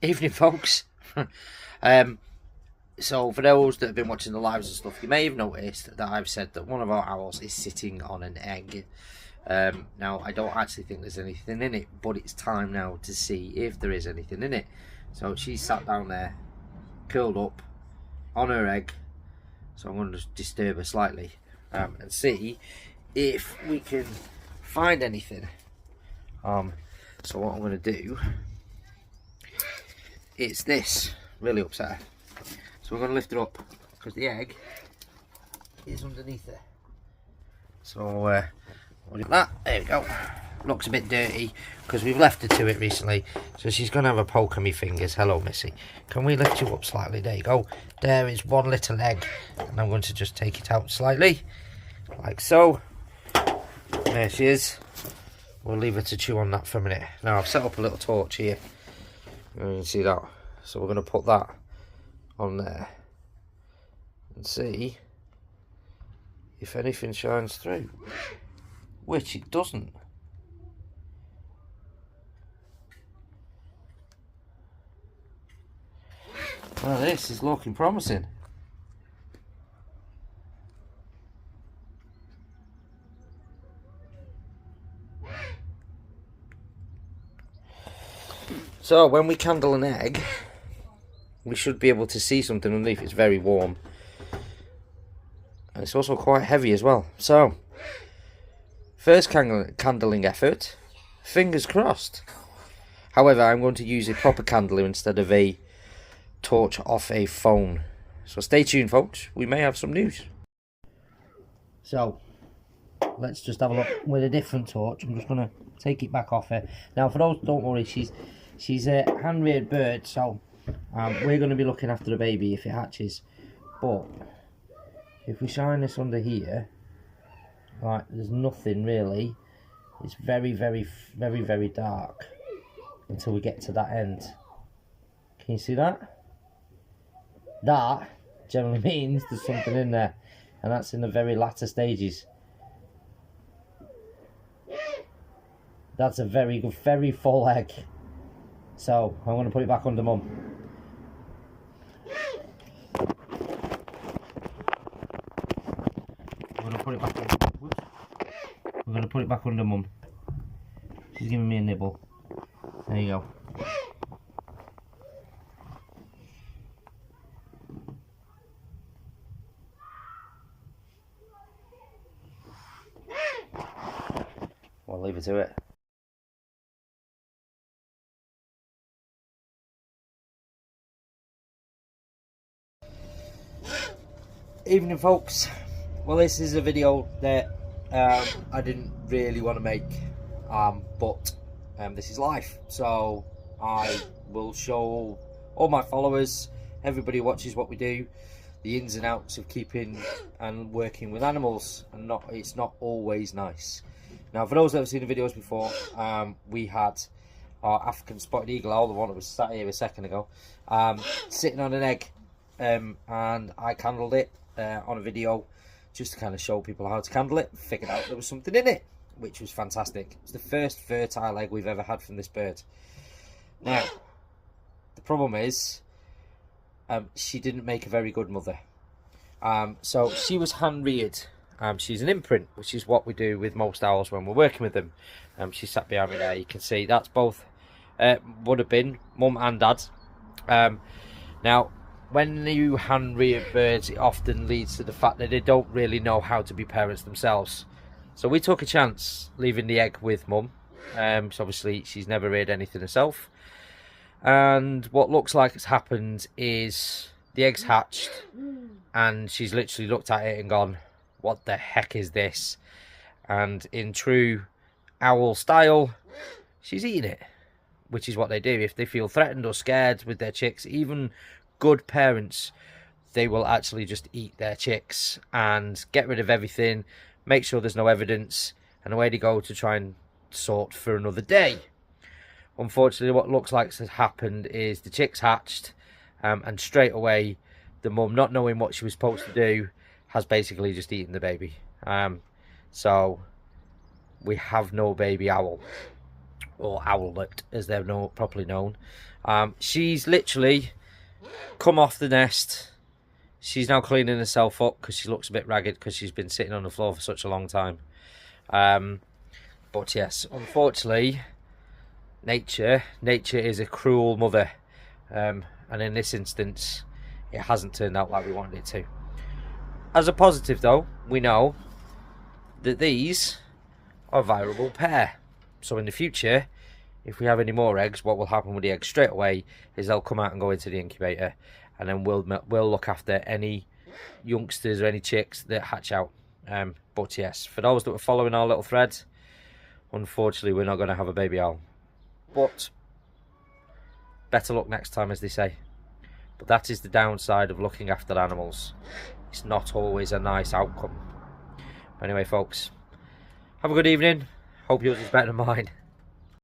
Evening, folks. So for those that have been watching the lives and stuff, you may have noticed that I've said that one of our owls is sitting on an egg. Now, I don't actually think there's anything in it, but it's time now to see if there is anything in it. So she's sat down there, curled up on her egg. So I'm going to just disturb her slightly and see if we can find anything. So what I'm going to do, it's this, really upset her. So we're going to lift her up because the egg is underneath her. So that, there we go. Looks a bit dirty because we've left her to it recently. So she's going to have a poke on my fingers. Hello, Missy. Can we lift you up slightly? There you go. There is one little egg. And I'm going to just take it out slightly. Like so. There she is. We'll leave her to chew on that for a minute. Now I've set up a little torch here. You can see that. So we're going to put that on there and see if anything shines through, which it doesn't. Well, this is looking promising. So when we candle an egg, we should be able to see something underneath. It's very warm. And it's also quite heavy as well. So, first candling effort, fingers crossed. However, I'm going to use a proper candler instead of a torch off a phone. So stay tuned, folks. We may have some news. So, let's just have a look with a different torch. I'm just going to take it back off her. Now, for those, don't worry, she's a hand-reared bird, so we're going to be looking after the baby if it hatches. But if we shine this under here, like, there's nothing really. It's very, very, very, very dark until we get to that end. Can you see that? That generally means there's something in there, and that's in the very latter stages. That's a very good, very full egg. So I'm going to put it back under Mum. We're going to put it back under. Whoops. We're going to put it back under Mum. She's giving me a nibble. There you go. We'll leave her to it. Evening, folks. Well, this is a video that I didn't really want to make, but this is life, so I will show all my followers, everybody who watches what we do, the ins and outs of keeping and working with animals, and it's not always nice. Now, for those that have seen the videos before, we had our African spotted eagle owl, the one that was sat here a second ago, sitting on an egg, and I candled it on a video just to kind of show people how to candle it. Figured out there was something in it, which was fantastic. It's the first fertile egg we've ever had from this bird. Now, the problem is she didn't make a very good mother. So she was hand reared. She's an imprint, which is what we do with most owls when we're working with them. She sat behind me there. You can see that's both would have been mum and dad. Now, when you hand rear birds, it often leads to the fact that they don't really know how to be parents themselves. So we took a chance leaving the egg with mum. So obviously she's never reared anything herself. And what looks like has happened is the egg's hatched and she's literally looked at it and gone, what the heck is this? And in true owl style, she's eating it, which is what they do. If they feel threatened or scared with their chicks, even good parents, they will actually just eat their chicks and get rid of everything, make sure there's no evidence, and away they go to try and sort for another day. Unfortunately, what looks like has happened is the chicks hatched, and straight away the mum, not knowing what she was supposed to do, has basically just eaten the baby. So we have no baby owl. or owlet as they're properly known. She's literally come off the nest. She's now cleaning herself up because she looks a bit ragged because she's been sitting on the floor for such a long time. But yes, unfortunately, nature is a cruel mother, and in this instance it hasn't turned out like we wanted it to. As a positive though, we know that these are a viable pair, so in the future if we have any more eggs, what will happen with the eggs straight away is they'll come out and go into the incubator, and then we'll look after any youngsters or any chicks that hatch out. But yes, for those that were following our little thread, unfortunately we're not going to have a baby owl, but better luck next time, as they say. But that is the downside of looking after animals. It's not always a nice outcome. But anyway folks, have a good evening. Hope yours is better than mine.